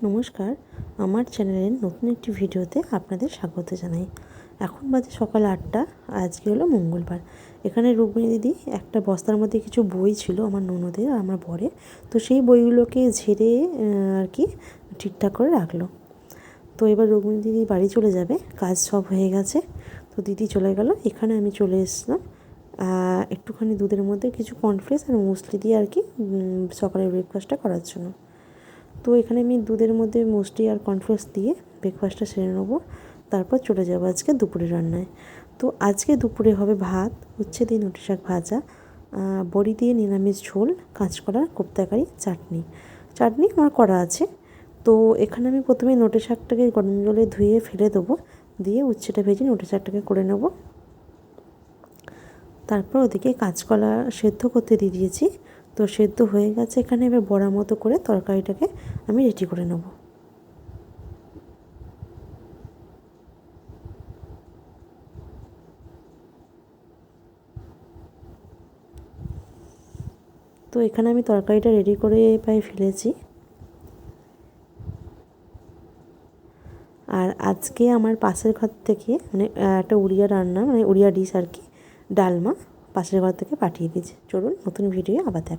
নমস্কার, আমার চ্যানেলের নতুন একটি ভিডিওতে আপনাদের স্বাগত জানাই। এখন বাজে সকাল 8টা। আজকে হলো মঙ্গলবার। এখানে রুক্মিণী দিদি একটা বস্তার মধ্যে কিছু বই ছিল আমার ননদের আর আমার বরের, তো সেই বইগুলোকে ঝেড়ে আর কি ঠিকঠাক করে রাখলো। তো এবার রুক্মিণী দিদি বাড়ি চলে যাবে, কাজ সব হয়ে গেছে। তো দিদি চলে গেল, এখানে আমি চলে এসেছিলাম একটুখানি দুধের মধ্যে কিছু কর্নফ্লেক্স আর মুসলি দিয়ে আর কি সকালের ব্রেকফাস্টটা করার জন্য। তো এখানে আমি দুধের মধ্যে মুসলি আর কর্নফ্লেক্স দিয়ে ব্রেকফাস্টটা সেরে নেবো, তারপর চলে যাবো আজকে দুপুরে রান্নায়। তো আজকে দুপুরে হবে ভাত, উচ্ছে দিয়ে নোটে শাক ভাজা, বড়ি দিয়ে নিরামিষ ঝোল, কাঁচকলা, কোপ্তাকারি, চাটনি আমার করা আছে। তো এখানে আমি প্রথমে নোটে শাকটাকে গরম জলে ধুয়ে ফেলে দেবো, দিয়ে উচ্ছেটা ভেজে নোটে শাকটাকে করে নেব। তারপর ওদিকে কাঁচকলা সেদ্ধ করতে দিয়ে দিয়েছি। তো সেদ্ধ হয়ে গেছে, এখানে এবার বড়া মতো করে তরকারিটাকে আমি রেডি করে নেব। তো এখানে আমি তরকারিটা রেডি করে প্রায় ফেলেছি। আর আজকে আমার পাশের ঘর থেকে মানে একটা উড়িয়া রান্না, মানে উড়িয়া ডিশ আর কি, ডালমা পাশের ঘর থেকে পাঠিয়ে দিয়েছে। চলুন নতুন ভিডিও আবার দেখা।